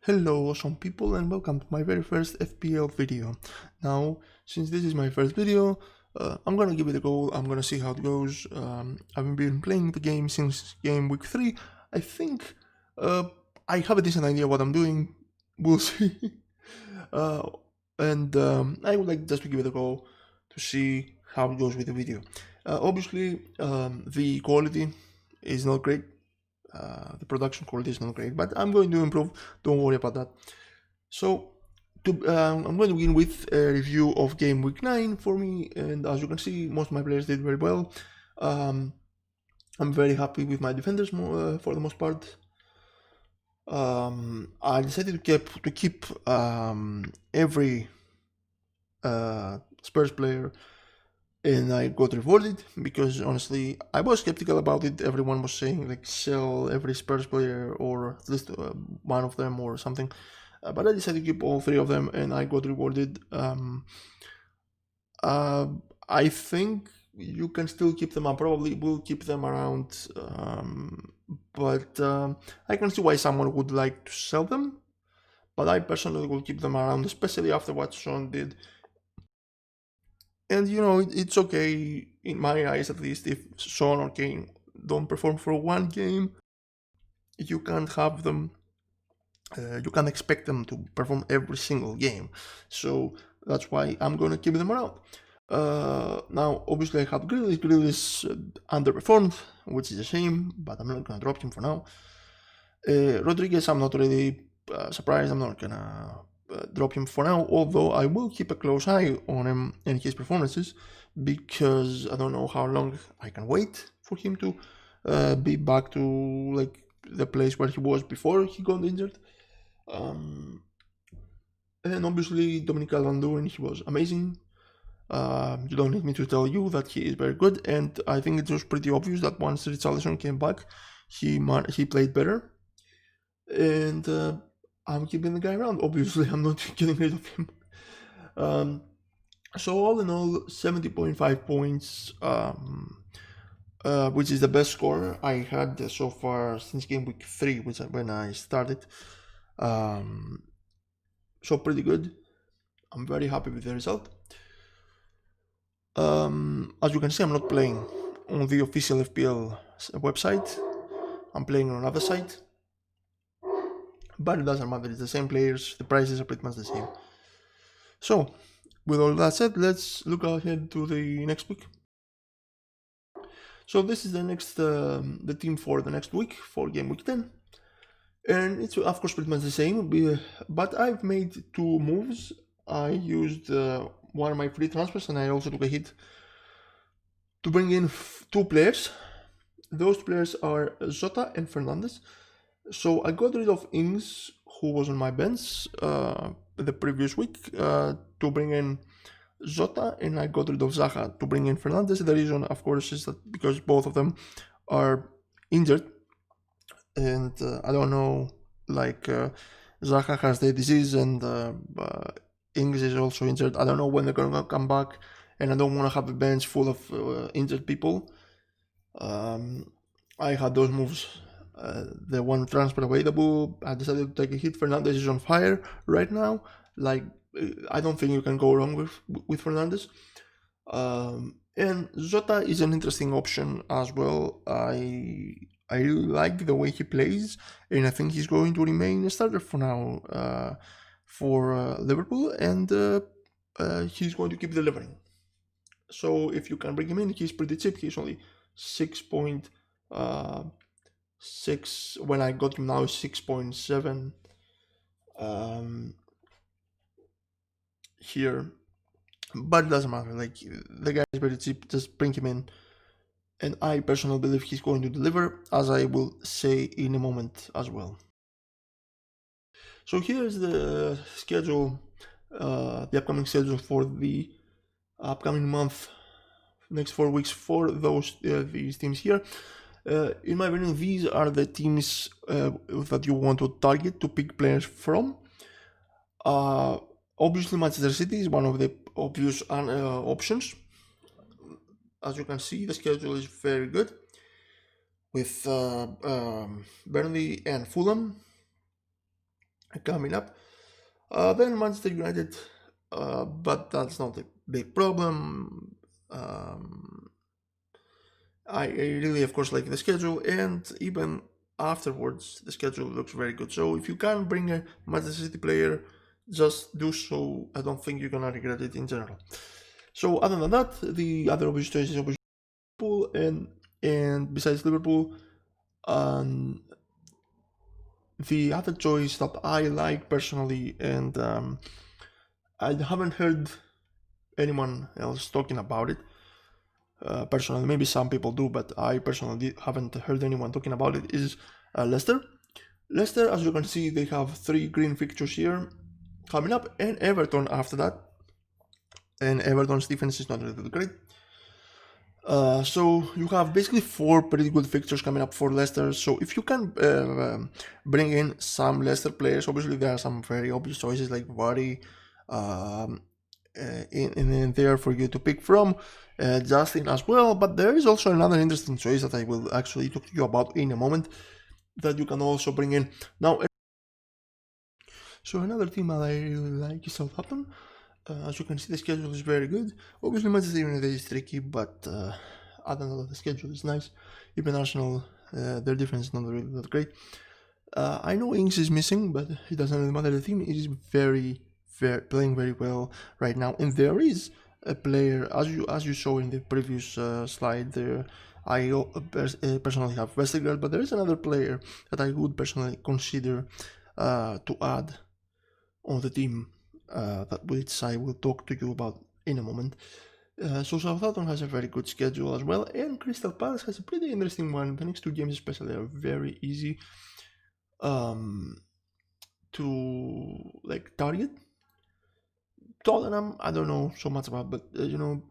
Hello awesome people and welcome to my very first FPL video. Now, since this is my first video, I'm gonna give it a go, I'm gonna see how it goes. I've been playing the game since game week 3. I think I have a decent idea what I'm doing, we'll see. uh, and I would like just to give it a go to see how it goes with the video. Obviously, the quality is not great. The production quality is not great, but I'm going to improve. Don't worry about that. So, I'm going to begin with a review of game week 9 for me, and as you can see, most of my players did very well. I'm very happy with my defenders for the most part. I decided to keep every Spurs player, and I got rewarded because honestly I was skeptical about it. Everyone was saying like sell every Spurs player or at least one of them or something, but I decided to keep all three of them and I got rewarded. I think you can still keep them. I probably will keep them around, but I can see why someone would like to sell them, but I personally will keep them around, especially after what Sean did. And it's okay in my eyes, at least, if Son or Kane don't perform for one game. You can't have them. You can't expect them to perform every single game. So that's why I'm gonna keep them around. Now, obviously, I have Grealish. Grealish underperformed, which is a shame, but I'm not gonna drop him for now. Rodriguez, I'm not really surprised. I'm not gonna drop him for now, although I will keep a close eye on him and his performances because I don't know how long I can wait for him to be back to like the place where he was before he got injured. And obviously Dominic Calvert-Lewin, he was amazing. You don't need me to tell you that he is very good, and I think it was pretty obvious that once Richarlison came back, he played better. And I'm keeping the guy around. Obviously, I'm not getting rid of him. So all in all, 70.5 points, which is the best score I had so far since game week 3, which when I started. So pretty good. I'm very happy with the result. As you can see, I'm not playing on the official FPL website. I'm playing on another site. But it doesn't matter, it's the same players, the prices are pretty much the same. So, with all that said, let's look ahead to the next week. So this is the team for the next week, for game week 10. And it's of course pretty much the same, but I've made two moves. I used one of my free transfers and I also took a hit to bring in two players. Those players are Zota and Fernandez. So I got rid of Ings, who was on my bench the previous week, to bring in Zota, and I got rid of Zaha to bring in Fernandez. The reason, of course, is that because both of them are injured, and I don't know, like Zaha has the disease, and Ings is also injured. I don't know when they're gonna come back, and I don't want to have a bench full of injured people. I had those moves. The one transfer available, I decided to take a hit. Fernandez is on fire right now. Like, I don't think you can go wrong with Fernandez. And Zota is an interesting option as well. I really like the way he plays, and I think he's going to remain a starter for now for Liverpool, and he's going to keep delivering. So if you can bring him in, he's pretty cheap. He's only 6.6. When I got him now, 6.7 here. But it doesn't matter. Like, the guy is very cheap. Just bring him in. And I personally believe he's going to deliver, as I will say in a moment as well. So here's the schedule, the upcoming schedule for the upcoming month, next 4 weeks for these teams here. In my opinion, these are the teams that you want to target to pick players from. Obviously, Manchester City is one of the obvious options. As you can see, the schedule is very good with Burnley and Fulham. coming up. Then Manchester United, but that's not a big problem. Um, I really, of course, like the schedule, and even afterwards, the schedule looks very good. So if you can bring a Manchester City player, just do so. I don't think you're gonna regret it in general. So other than that, the other obvious choice is obviously Liverpool, and besides Liverpool, um, the other choice that I like personally, and I haven't heard anyone else talking about it. Personally, maybe some people do, but I personally haven't heard anyone talking about it. Is Leicester. Leicester, as you can see, they have 3 green fixtures here coming up, and Everton after that. And Everton's defense is not really great. So you have basically 4 pretty good fixtures coming up for Leicester. So if you can bring in some Leicester players, obviously there are some very obvious choices like Vardy um, in there for you to pick from, Justin as well. But there is also another interesting choice that I will actually talk to you about in a moment that you can also bring in. Now, so another team that I really like is Southampton. As you can see, the schedule is very good. Obviously, Manchester United is tricky, but other than that, the schedule is nice. Even Arsenal, their defense is not really that great. I know Ings is missing, but it doesn't really matter. The team is playing very well right now, and there is a player, as you saw in the previous slide there. I personally have Vestergaard, but there is another player that I would personally consider to add on the team, which I will talk to you about in a moment. So Southampton has a very good schedule as well, and Crystal Palace has a pretty interesting one. The next 2 games especially are very easy to like target. Tottenham, I don't know so much about, but the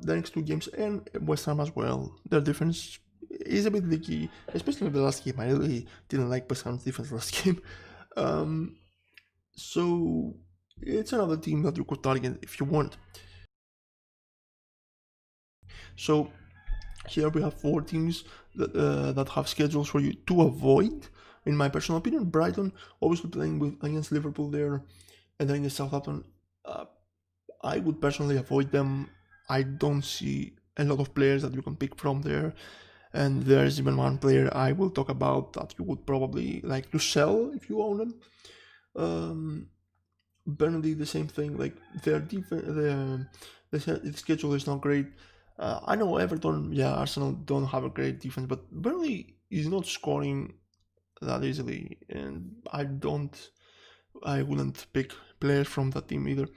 next 2 games, and West Ham as well. Their defense is a bit leaky, especially in the last game. I really didn't like West Ham's defense last game. So it's another team that you could target if you want. So here we have 4 teams that have schedules for you to avoid. In my personal opinion, Brighton obviously playing against Liverpool there, and then against Southampton. I would personally avoid them. I don't see a lot of players that you can pick from there, and there's even one player I will talk about that you would probably like to sell if you own them. Burnley, the same thing. Like their defense, the schedule is not great. I know Everton, yeah, Arsenal don't have a great defense, but Burnley is not scoring that easily, and I wouldn't pick players from that team either.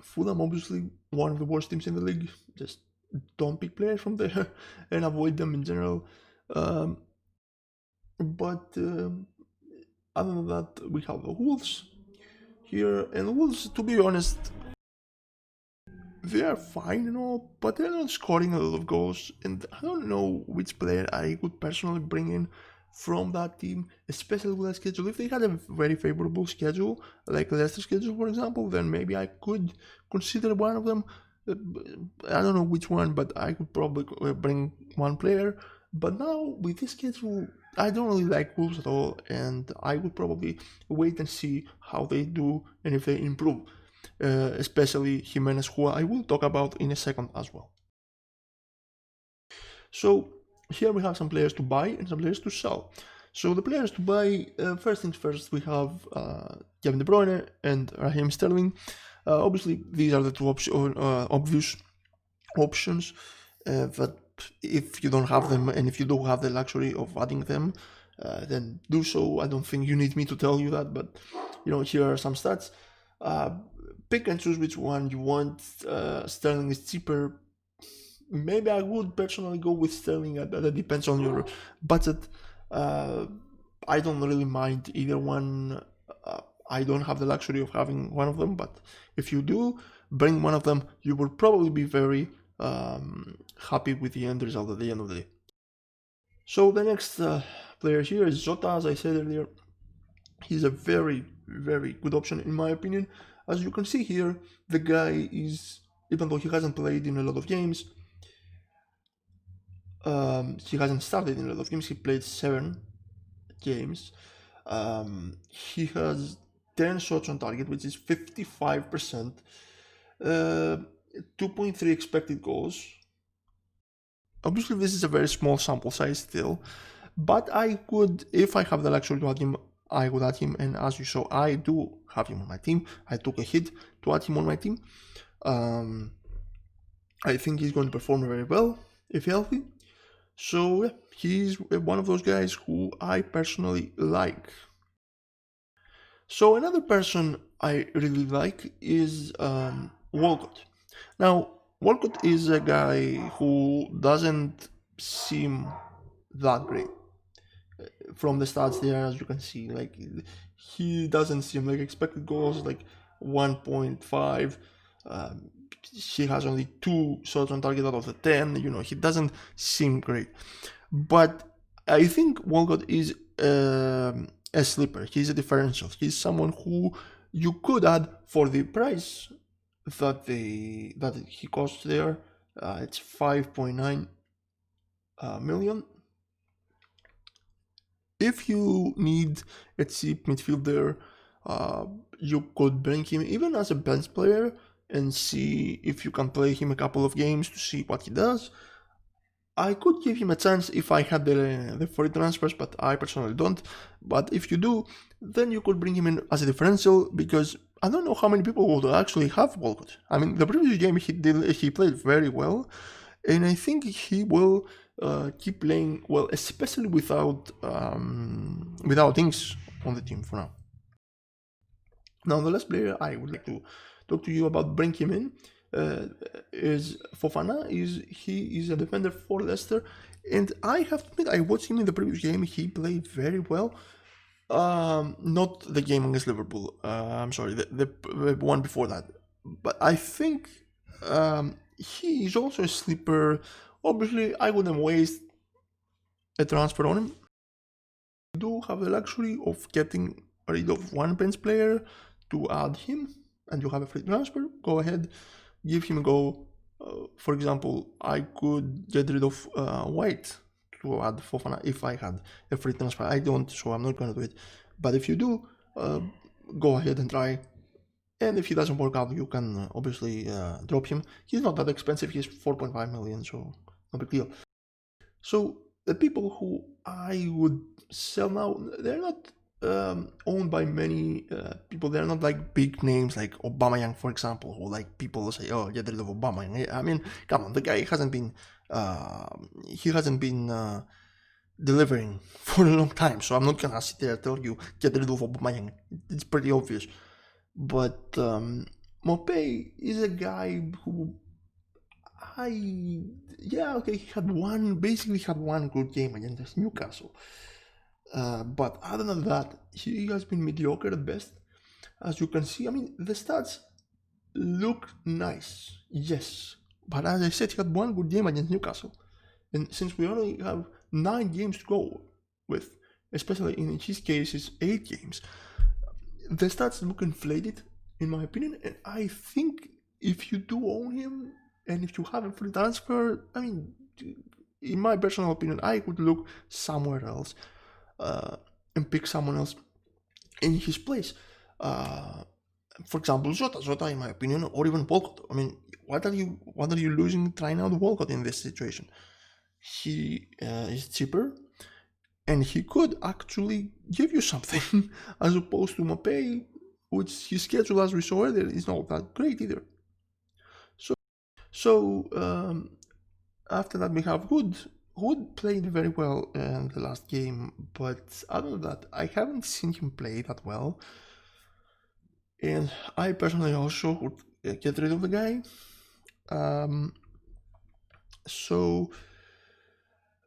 Fulham, obviously, one of the worst teams in the league. Just don't pick players from there and avoid them in general. But other than that, we have the Wolves here, and Wolves, to be honest, they are fine and all, but they're not scoring a lot of goals, and I don't know which player I would personally bring in from that team, especially with that schedule. If they had a very favorable schedule, like Leicester schedule, for example, then maybe I could consider one of them. I don't know which one, but I could probably bring one player. But now, with this schedule, I don't really like Wolves at all, and I would probably wait and see how they do and if they improve. Especially Jimenez, who I will talk about in a second as well. So here we have some players to buy and some players to sell. So the players to buy, first things first, we have Kevin De Bruyne and Raheem Sterling. Obviously, these are the 2 obvious options, but if you don't have them and if you don't have the luxury of adding them, then do so. I don't think you need me to tell you that, but here are some stats. Pick and choose which one you want. Sterling is cheaper. Maybe I would personally go with Sterling. That depends on your budget. I don't really mind either one. I don't have the luxury of having one of them, but if you do bring one of them, you will probably be very happy with the end result at the end of the day. So the next player here is Jota, as I said earlier. He's a very, very good option in my opinion. As you can see here, the guy is, even though he hasn't played in a lot of games, he hasn't started in a lot of games, he played 7. games. He has 10 shots on target, which is 55%, uh, 2.3 expected goals. Obviously, this is a very small sample size still, but I could, if I have the luxury to add him, I would add him. And as you saw, I do have him on my team. I took a hit to add him on my team. I think he's going to perform very well if healthy. So yeah, he's one of those guys who I personally like. So another person I really like is Walcott. Now, Walcott is a guy who doesn't seem that great from the stats there, as you can see. Like, he doesn't seem like expected goals like 1.5. Um, he has only 2 shots on target out of the 10. He doesn't seem great. But I think Walcott is a sleeper. He's a differential. He's someone who you could add for the price that he costs there. It's 5.9 million. If you need a cheap midfielder, you could bring him even as a bench player and see if you can play him a couple of games to see what he does. I could give him a chance if I had the free transfers, but I personally don't. But if you do, then you could bring him in as a differential, because I don't know how many people would actually have Walcott. I mean, the previous game he played very well, and I think he will keep playing well, especially without Ings on the team for now. Now, the last player I would like to talk to you about, bring him in, is Fofana. He is a defender for Leicester, and I have to admit, I watched him in the previous game. He played very well. Not the game against Liverpool. I'm sorry, the one before that. But I think he is also a sleeper. Obviously, I wouldn't waste a transfer on him. You do have the luxury of getting rid of one bench player to add him, and you have a free transfer. Go ahead, give him a go. For example, I could get rid of White to add Fofana if I had a free transfer. I don't, so I'm not going to do it. But if you do, go ahead and try. And if he doesn't work out, you can obviously drop him. He's not that expensive. He's 4.5 million, so no big deal. So the people who I would sell now, they're not owned by many people. They're not like big names like Aubameyang, for example, who like people say, "Oh, get rid of Aubameyang." I mean, come on, the guy hasn't been delivering for a long time, so I'm not gonna sit there and tell you get rid of Aubameyang. It's pretty obvious. But Mopé is a guy who he basically had one good game against Newcastle. But other than that, he has been mediocre at best. As you can see, I mean, the stats look nice, yes. But as I said, he had one good game against Newcastle. And since we only have 9 games to go with, especially in his case, it's 8 games, the stats look inflated, in my opinion. And I think if you do own him, and if you have a free transfer, I mean, in my personal opinion, I would look somewhere else and pick someone else in his place. For example, Jota, in my opinion, or even Walcott. I mean, what are you losing trying out Walcott in this situation? He is cheaper, and he could actually give you something, as opposed to Mopé, which his schedule, as we saw earlier, is not that great either. So after that, we have Wood. Wood played very well in the last game, but other than that, I haven't seen him play that well. And I personally also would get rid of the guy. So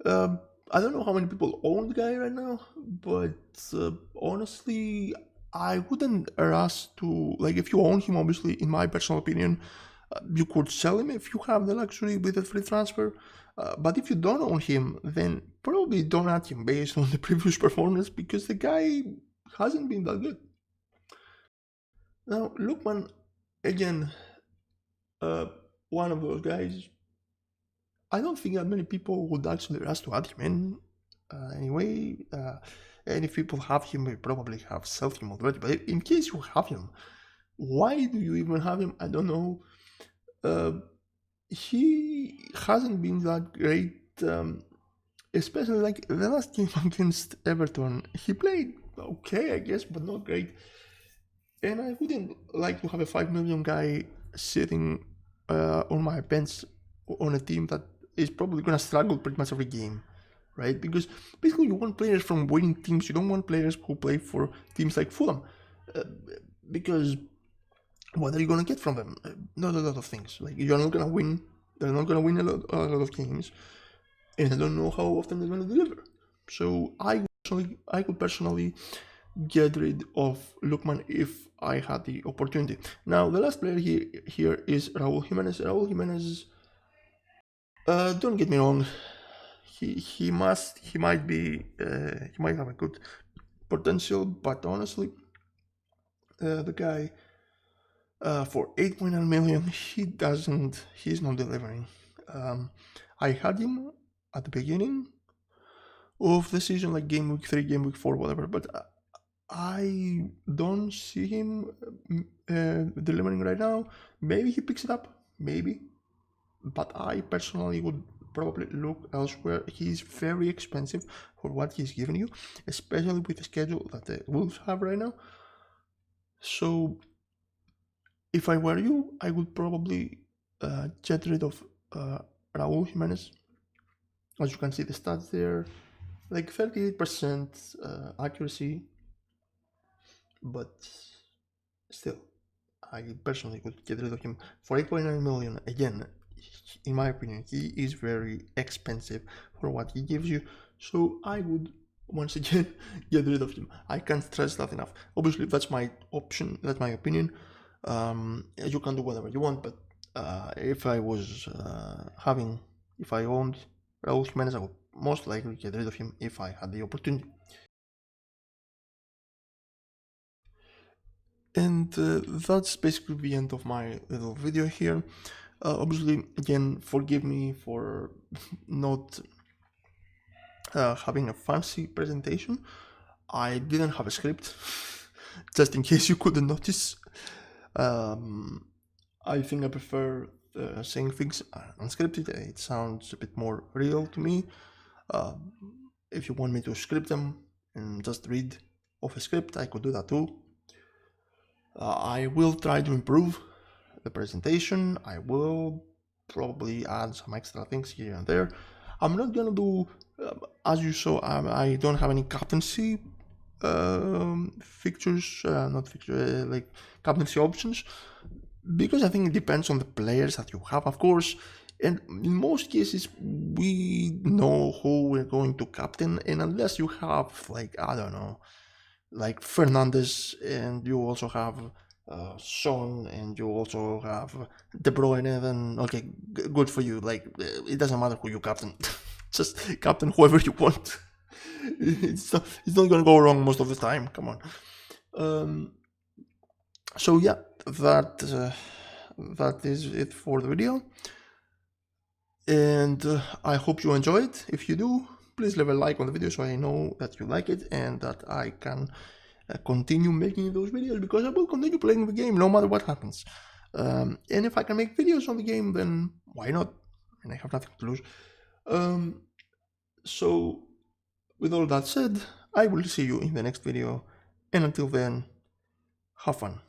I don't know how many people own the guy right now, but honestly, I wouldn't rush to, like, if you own him, obviously, in my personal opinion, you could sell him if you have the luxury with a free transfer. But if you don't own him, then probably don't add him based on the previous performance, because the guy hasn't been that good. Now, Lookman, again, one of those guys. I don't think that many people would actually rush to add him in. Anyway, And if people have him, they probably have sold him already. But in case you have him, why do you even have him? I don't know. Uh, he hasn't been that great, especially like the last game against Everton. He played okay, I guess, but not great. And I wouldn't like to have a 5 million guy sitting on my bench on a team that is probably going to struggle pretty much every game, right? Because basically you want players from winning teams. You don't want players who play for teams like Fulham. Uh, because what are you going to get from them? Not a lot of things. Like, you're not going to win. They're not going to win a lot of games. And I don't know how often they're going to deliver. So I could personally get rid of Lookman if I had the opportunity. Now, the last player here is Raul Jimenez. Raul Jimenez, don't get me wrong, he might have a good potential, but honestly, the guy for 8.9 million, he's not delivering. I had him at the beginning of the season, like game week 3, game week 4, whatever, but I don't see him delivering right now. Maybe he picks it up, maybe, but I personally would probably look elsewhere. He's very expensive for what he's giving you, especially with the schedule that the Wolves have right now. So if I were you, I would probably get rid of Raul Jimenez. As you can see the stats there, like 38% accuracy, but still, I personally would get rid of him for 8.9 million. Again, in my opinion, he is very expensive for what he gives you. So I would once again get rid of him. I can't stress that enough. Obviously, that's my option. That's my opinion. You can do whatever you want, but if I owned Raul Jimenez, I would most likely get rid of him if I had the opportunity. And that's basically the end of my little video here. Obviously, again, forgive me for not having a fancy presentation. I didn't have a script, just in case you couldn't notice. I think I prefer saying things unscripted. It sounds a bit more real to me. If you want me to script them and just read off a script, I could do that too. I will try to improve the presentation. I will probably add some extra things here and there. I'm not gonna do, as you saw, I don't have any captaincy fixtures, not fixtures, like captaincy options, because I think it depends on the players that you have, of course. And in most cases, we know who we're going to captain, and unless you have, like, I don't know, like Fernandes, and you also have Son, and you also have De Bruyne, then okay, good for you. Like, it doesn't matter who you captain, just captain whoever you want. It's not gonna go wrong most of the time. Come on. So yeah, that is it for the video, and I hope you enjoy it. If you do, please leave a like on the video so I know that you like it and that I can continue making those videos, because I will continue playing the game no matter what happens. And if I can make videos on the game, then why not? And I have nothing to lose. So with all that said, I will see you in the next video, and until then, have fun.